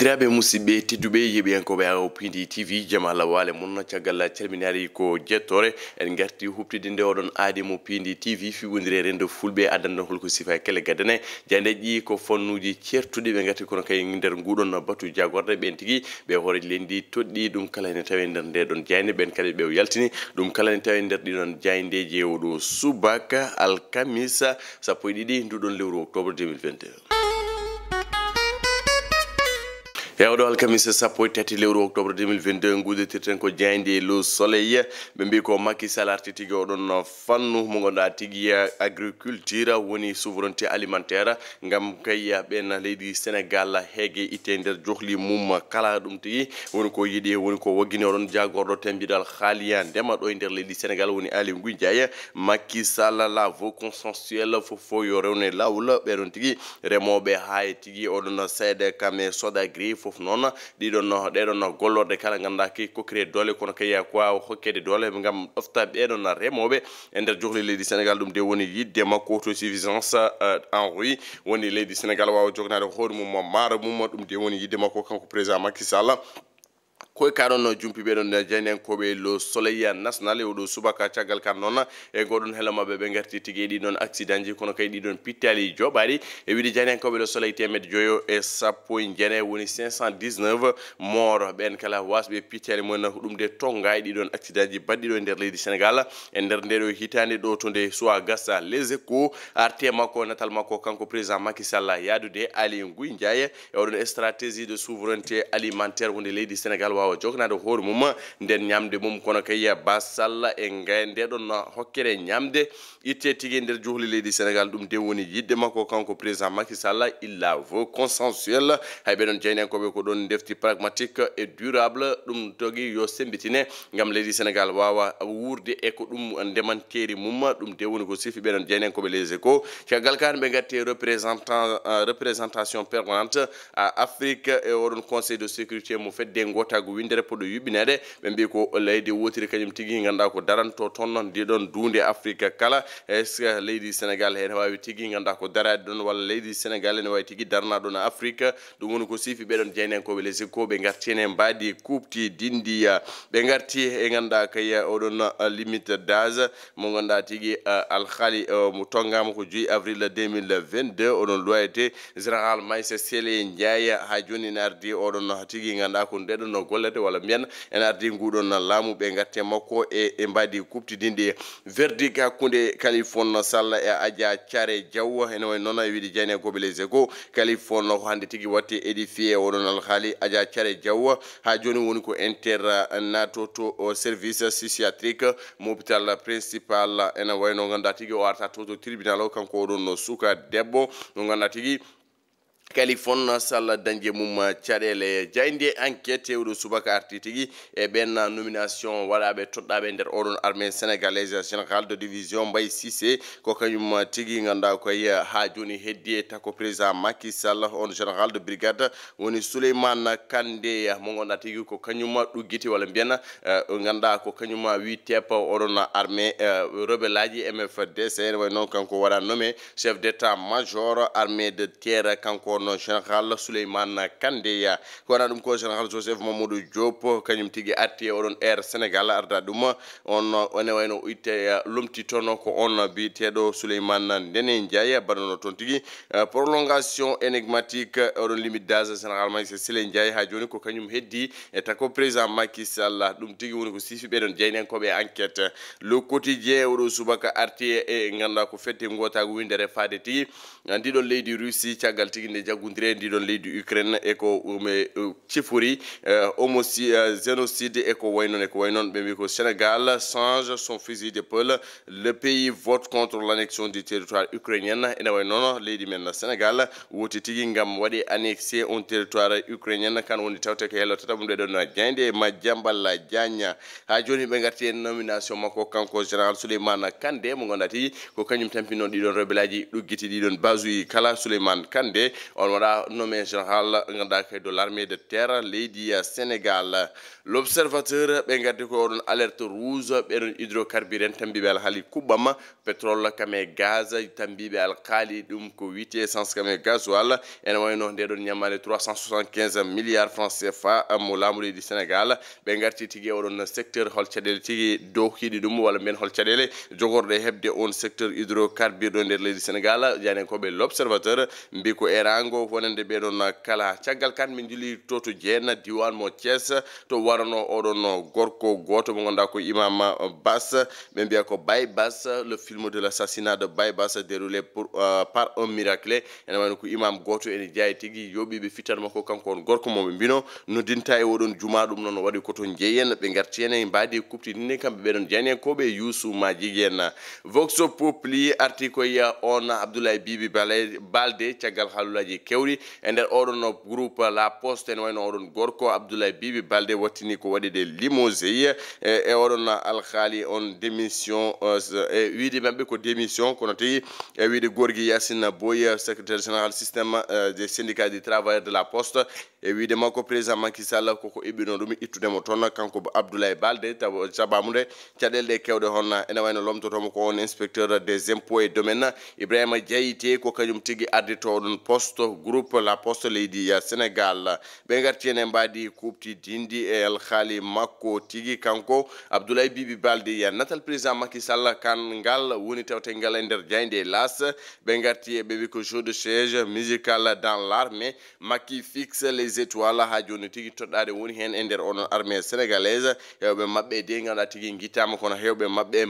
Bandiraɓe musidɓe tedduɓe yeɓiyankoɓe awo pindi TV jamala wale mun caggal calminari ko jettore en garti huptide nde oɗon aadi mo pindi TV fiɓodire rendo fulɓe addanno holko sifa kele gadane jandeƴƴi ko fonnuji certuɗi ɓe gati kono kay nder nguɗon batu jagorde ɓen tigui ɓe hoore lendi toɗɗi ɗum kala ne tawi nder nde ɗon jayde ɓen kadi ɓe yaltini ɗum kala ne tawi nder ɗiɗon jaydeji oɗo subaka alkamisa sappo e ɗiɗi nduɗon lewru octobre 2021 Yawdo alkamisa sappo e tati lewru octobre 2022 ngudetirten ko jayndi le soleil ɓe mbi ko Macky Sall arti tigi oɗon fannu mo gonɗa tigi agriculture woni souveraineté alimentaire ngam kay ɓen leydi Sénégal heege itte nder johli mum kala ɗum tigi woni ko yiɗi woni ko woggini oɗon jagorɗo tembiɗal haaliya ndema ɗo e nder leydi Sénégal woni Aly Ngouille Ndiaye Macky Sall la voie consensuelle fofo yo rewne lawol ɓeɗon tigi remoɓe ha e tigi oɗon seede kame Sodagri fof non ɗeɗon gollorde kala gandaki kokkire dole kono kay ko hokkede dole ngam ɗofta ɓeɗon remoɓe e nder johli leydi Sénégal ɗum de woni yidde makko autosuffisance en riz woni leydi Sénégal wawa jognade hoore mum maaro mum ɗum de woni yidde makko kanko président Macky Sall koye kaɗon jumpi ɓeɗon jaynenkoɓe le soleil national e oɗo subaka caggal kan noon e goɗon hela mabɓe ɓe garti tigui ɗiɗon accident ji kono kay ɗiɗon pittali joɓaɗi e wiide jaynenkoɓe le soleil temedde joyo e sappo e jeenayi woni 519 mort ɓen kala wasɓe pittali mumen ɗum de tonga e ɗiɗon accident ji baɗɗiɗo e nder leydi Sénégal e nder ndeɗo hitande ɗo to nde soit gassa les échos arte makko natal makko kanko président Macky Sall yadude Aly Ngouille Ndiaye e oɗon stratégie de souveraineté alimentaire wonde leydi Sénégal wawa jognade hoore mum nden ñamde mum kono kay basalla e ndeɗon hokkere ñamde itte tigui nder johli leydi Sénégal ɗum de woni yidde makko kanko président Macky Sall il la veut consensuel hay ɓeɗon jeynenkoɓe ko ɗon defti pragmatique et durable ɗum togui yo sembitine ngam leydi Sénégal wawa wurde e ko ɗum ndemanteri mum ɗum de woni ko sifi ɓeɗon jeynenkoɓe les échos caggal kan ɓe gatti représentation permanente à Afrique e oɗon conseil de sécurité mo fedde gotago windere poɗo yuɓɓinede ɓe mbi ko leydi wotiri kañum tigui ganda ko daranto toon ndiɗon dunde Afrique kala est ce que leydi Sénégal ene wawi tigui ganda ko darade ɗon walla leydi Sénégal ene wawi tigui darna ɗon Afrique ɗum woni ko sifi ɓeɗon jeynenkoɓe les échos ɓe gartine mbadi kupti dindi ɓe garti e ganda kay oɗon limite d'âge mo ganda tigui alhaali mo tongama ko 2 avril 2022 oɗon loyauté général Maïssa Sélé Ndiaye ha joni ne ardi oɗon tigui ganda ko ndeɗon gollete walla mbiyen en ardi nguɗon laamu ɓe gatte makko e mbadi kuptidinde verdict hakkude Kalifone Sall e Adja Thiaré Diaw ene way noon wiide jeynenkoɓe les échos Kalifone ko hande tigui watte édifié oɗon alhaali Adja Thiaré Diaw ha joni woni ko internato to service psychiatrique mo hôpital principal ene wayno ganda tigui o arta to tribunal o kanko oɗon suka debbo no ganda tigui Kalifone Sall dañde mum caɗele jayde enquête oɗo subaka arti tigui e ɓen nomination waɗaɓe toɗɗaɓe nder oɗon armée sénégalaise général de division Mbaye Cissé ko kañum tigui ganda koye ha joni heddi tako président Macky Sall on général de brigade woni Souleymane Kandé mo gonɗa tigui ko kañum ɗuggiti walla mbiyen ganda ko kañum wi tepa oɗon armée rebelle aji MFDC ene way noon kanko waɗa nommé chef d'état major armée de terre kanko no général Souleymane Kandé ko waɗa ɗum ko général Joseph Mamadou Diop kañum tigui arti oɗon air Sénégal arda ɗum on ene wayno itte lomti toon ko on biteɗo Souleymane Ndéné Ndiaye baɗono toon tigui prolongation énigmatique oɗon limite d'âge général Maïssa Sélé Ndiaye ha joni ko kañum heddi e tako président Macky Sall ɗum tigui woni ko sifi ɓeɗon jeynenkoɓe enquête le quotidien oɗo subaka arti e ganda ko fedde gotago windere fade tigui ndiɗon leydi Russie caggal tigui nde jaggudire ndiɗon leydi Ukraine e ko cifori génocide e ko waynon ɓe mbi ko Sénégal change son fusil d'épaule le pays vote contre l'annexion du territoire ukrainien ene way noon leydi men Sénégal woti tigui ngam waɗi annexé on territoire ukrainien kan woni tawte ko hello tataɓum ɗe ɗon jayde Madiambal Diagne ha joni ɓe garti en nomination makko kanko général Souleymane Kandé mo gonɗa tigui ko kañum tampino ɗiɗon rebelle aji ɗuggiti ɗiɗon basuji kala Souleymane Kandé on waɗa nommé général ganda kay de l'armée de terre leydi Sénégal L'observateur ɓe gaddi ko oɗon alerte rouge ɓeɗon hydrocarbure tambiɓe alhaali kuɓɓama pétrole kame gaz tambiɓe alkaali ɗum ko wiyete essence kame gasoil ene wayno ndeɗon ñammade 375 milliards francs CFA mo laamu leydi Sénégal ɓe garti tigui oɗon secteur hol caɗele tigui dow hiɗi ɗum walla mbiyen hol caɗele jogorɗe hebde on secteur hydrocarbure ɗo nder leydi Sénégal jani koɓe l'observateur mbi ko erango wonande ɓeɗon kala caggal kan min juli to jeenna diwan mo Thiès to warano oɗon gorko goto mo ganduɗa ko Imam Bass ɓe mbiya ko Baye Bass le film de l'assassinat de Baye Bass déroulé par un miracle ene wayno ko imam goto ene jeeyi tigui yoɓiɓe fitan makko kanko on gorko moɓe mbino noddinta e oɗon juma ɗum noon waɗi koto jeeyen ɓe garti hen e mbadi kuptidinde kamɓe ɓeɗon jani en koɓe Youssou Madjigui en Vox Populi arti koye on Abdoulaye Bibi Balde caggal haalulaji kewɗi e nder oɗon groupe La Poste ene wayno oɗon gorko Abdoulaye Bibi Balde wattini ko waɗi de limousine e oɗon alhaali on démission e wiide mabɓe ko démission kono tawi e wiide Gorgui Yassine Boye secrétaire général système des syndicats du travail de La Poste e wiide makko président Macky Sall koko eɓɓino ɗum ittudemo toon kanko Abdoulaye Balde taw jabamude caɗele ɗe kewɗe hon ene wayno lomtotomo ko on inspecteur des impôts et domaines Ibrahima Diayité ko kañum tigui ardito oɗon poste groupe La Poste leydi Sénégal ɓe garti hen e mbadi kupti dindi e alhaali makko tigui kanko Abdoulaye Bibi Balde ya natal président Macky Sall kan ngal woni tawtegal e nder jayde las ɓe garti e ɓe wi ko jeu de siège musical dans l'armée Macky fixe les étoiles ha joni tigui toɗɗade woni hen e nder onon armée sénégalaise hewɓe mabɓe de ganduɗa tigui guitama kono hewɓe mabɓe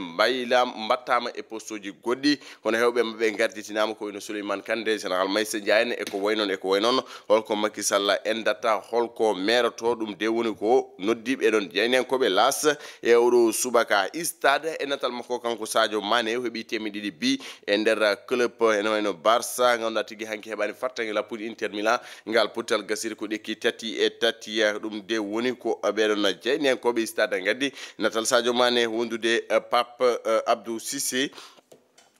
mbattama e poste uji goɗɗi kono hewɓe mabɓe garditinama ko wino Souleymane Kandé général Maïssa Ndiaye e ko way noon holko Macky Sall endata holko meroto ɗum de woni ko noddiɓe ɗon jeynen koɓe las e oɗo subaka stade e natal makko kanko Sadio Mané heeɓi temedde ɗiɗi bi e nder club ene wayno Barça ganduɗa tigui hanki heɓani fattangue lappude Inter Milan ngal puttal gasiri ko ɗekki tati e tati ɗum de woni ko ɓeɗon jeynen koɓe stade gaddi natal Sadio Mané wondude Pape Abdou Cissé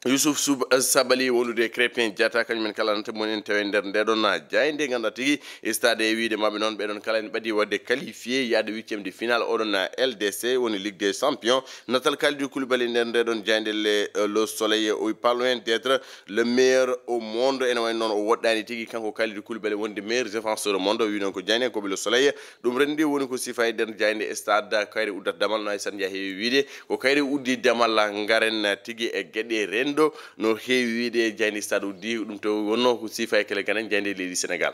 Youssouf Sabali wolude Crépin Diatta kañumen kala nante monen tawe nder ndeɗon jayde ganduɗa tigui stade e wiide mabɓe noon ɓeɗon kala en ɓaadi wadde qualifié yaade 8e de finale oɗon LDC woni Ligue des Champions natal Kalidou Koulibaly nder ndeɗon jayde le Soleil o pas loin d'être le meilleur au monde ene wayno noon o woɗɗani tigui kanko Kalidou Koulibaly wonde meilleur défenseur au monde o wi noon ko jayne koɓe le Soleil ɗum rendi woni ko sifa e nder jayde stade kayre uddat damal no Aissane Dia heewi wiide ko kayre uddi damal garen tigui e gueɗe rendo no heewi wiide jaydi stade uddi ɗum to wonno ko sifa e kele ganen jaydi leydi Sénégal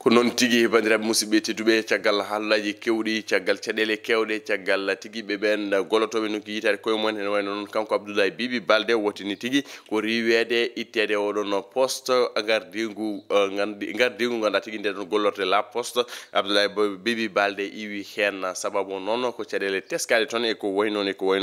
ko noon tigui bandiraɓe musidɓe tedduɓe caggal haalullaji kewɗi caggal caɗele kewɗe caggal tigui ɓe ɓen golotoɓe no ko yitade koye mumen ene wayno noon kanko Abdoulaye Bibi Balde wottini tigui ko riwede ittede oɗon poste gardigu ganduɗa tigui nde ɗon gollorte La Poste Abdoulaye Bibi Balde iwi hen sababu noon ko caɗele teskade toon e ko way noon ko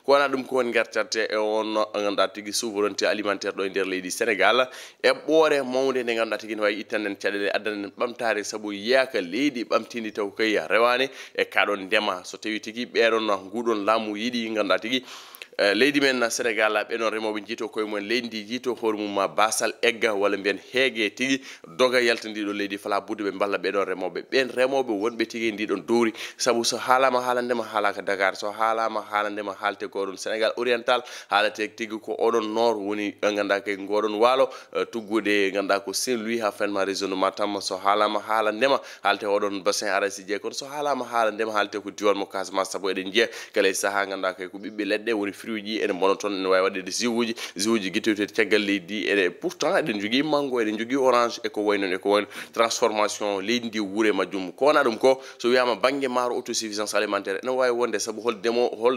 wona ɗum ko woni gartarte e on ganduɗa tigui souveraineté alimentaire ɗo e nder leydi Sénégal e ɓoore mawde nde ganduɗa tigui ne wawi ittanen caɗele addanen ɓamtare saabu yeyaka leydi ɓamtindi taw koye rewani e kaɗon ndema so tawi tigui ɓeɗon nguɗon laamu yiiɗi ganduɗa tigui leydi men Sénégal ɓeɗon remoɓe jiito koye mumen leydi ndi jiito hoore mum basal egga walla mbiyen heege tigui doga yaltandiɗo leydi fala budde ɓe balla ɓeɗon remoɓe ɓen remoɓe wonɓe tigui ndiɗon dowri saabu so haalama haala ndema haalaka Dakar so haalama haala ndema haalte ko oɗon Sénégal oriental haalate tigui ko oɗon nord woni ganduɗa kay ngoɗon waalo tuggude ganduɗa ko Saint-Louis ha fenma région de Matam so haalama haala ndema haalte oɗon bassin arachidier kono so haalama haala ndema haalte ko diwan mo Casamance saabu eɗen jiiya kala saaha ganduɗa kay ko ɓiɓɓe leɗɗe woni fruiji ene bono toon ene wawi waɗede jus uji guittewteɗi caggal leydi ene pourtant eɗen jogui mango eɗen jogui orange eko way noon transformation leydi ndi wuure majjum ko wona ɗum ko so wiyama banggue maaro autosuffisance alimentaire ene wawi wonde saabu hol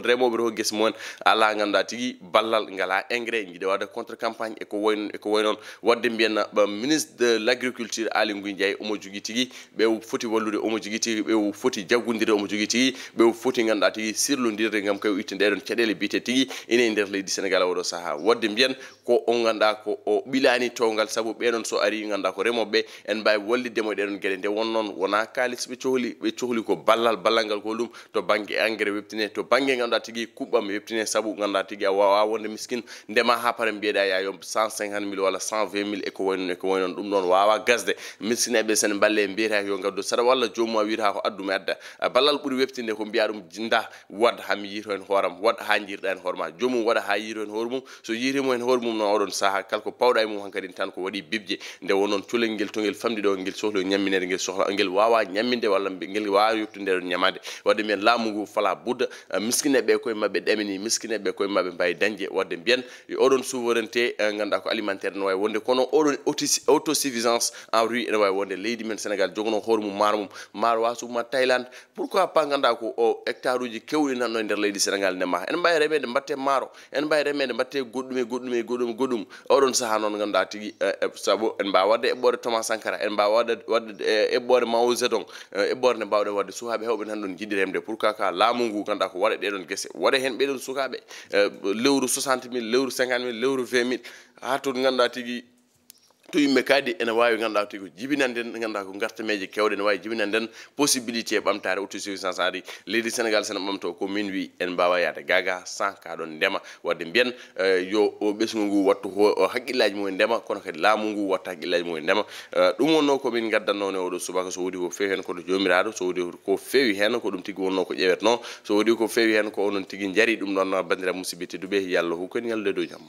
remoɓe to guesa mumen ala ganduɗa tigui ballal ngala engrais jiiɗe wadde contre campagne eko way noon wadde mbiyen ministre de l'agriculture Aly Ngouille Ndiaye omo jogui tigui ɓe foti wallude omo jogui tigui ɓe foti jaggodire omo jogui tigui ɓe foti ganduɗa tigui sirlodirde gam kay itte ndeɗon caɗele bite tigui tigi ene nder leydi Sénégal oɗo saha wadde mbiyen ko on ganda ko o bilani towgal sabu be non so ari ganda ko remoɓe en mbawi wallidemo ɗeɗon gueɗe nde wonnon wona kalis ɓe cohli ko ballangal ko ɗum to banggue engrais webtine to banggue ganda tigi kuɓɓam webtine sabu ganda tigi a wawa wonde miskin ndema ha pare mbiyeɗa ya yom 150 000 walla 120 000 eko waynon ɗum ɗon wawa gasde miskineɓe sen balle mbiyata yo gaddu saɗa walla jomum wiita ko adduma adda ballal ɓuuri webtinde ko mbiya ɗum jinda wad hami yito hen hooram wad ha jirɗa hen hoorema jomum waɗa ha yiro hen hoore mum so yirimo hen hoore mum no oɗon saaha kala ko pawɗa e mum hankkadi tan ko waɗi bibje nde wonon culel ngel to ngel famɗi ɗo ngel sohla ñamminede ngel sohla ngel wawa ñamminde walla ngel wawa yettude ɗon ñamade wadde mbiyen laamu ngu fala budda miskineɓe koye mabɓe ɗamini miskineɓe koye mabɓe mbawi dañde wadde mbiyen oɗon souveraineté ganduɗa ko alimentaire no wawi wonde kono oɗon autosuffisance en riz ene wawi wonde leydi men Sénégal jogono hoore mum maaro wasuma Thaïlande pourquoi pas ganduɗa ko o hectare uji kewɗi nanɗo e nder leydi Sénégal ndema en mbawi remede mbatte maaro en mbawi remede mbatte goɗɗum oɗon saaha noon ganduɗa tigi saabu en mbawi wadde eɓɓore Thomas Sankara en mbawi wadde eɓɓore Mao Zedong eɓɓore nde mbawɗen wadde sukaɓe hewɓe tan ɗon jiɗi remde pourquoi ka laamu ngu ganduɗa ko waɗa ɗeɗon guese waɗa hen ɓeɗon sukaɓe lewru 60 000 lewru 50 000 lewru 20 000 ha to ganduɗa tigi to yimɓe kaadi ene wawi ganduɗa tigi jibinanden ganduɗa ko gartameje kewɗe ene wawi jibinanden possibilité ɓamtare autosuffisance ari leydi Sénégal sene ɓamto ko min wi en mbawa yaade gaga sans kaɗon ndema wadde mbiyen yo ɓesgu ngu wattu haqqillaji mumen ndema kono kadi laamu ngu watta haqqillaji mumen ndema ɗum wonno komin gaddanno ne oɗo subaka so wodi ko fewi hen koto jomiraɗo so wodi ko fewi hen ko ɗum tigi wonno ko ƴewetno so wodi ko fewi hen ko onon tigi jaari ɗum ɗon bandira musidɓe tedduɓe yallah hukken yalde dow jaam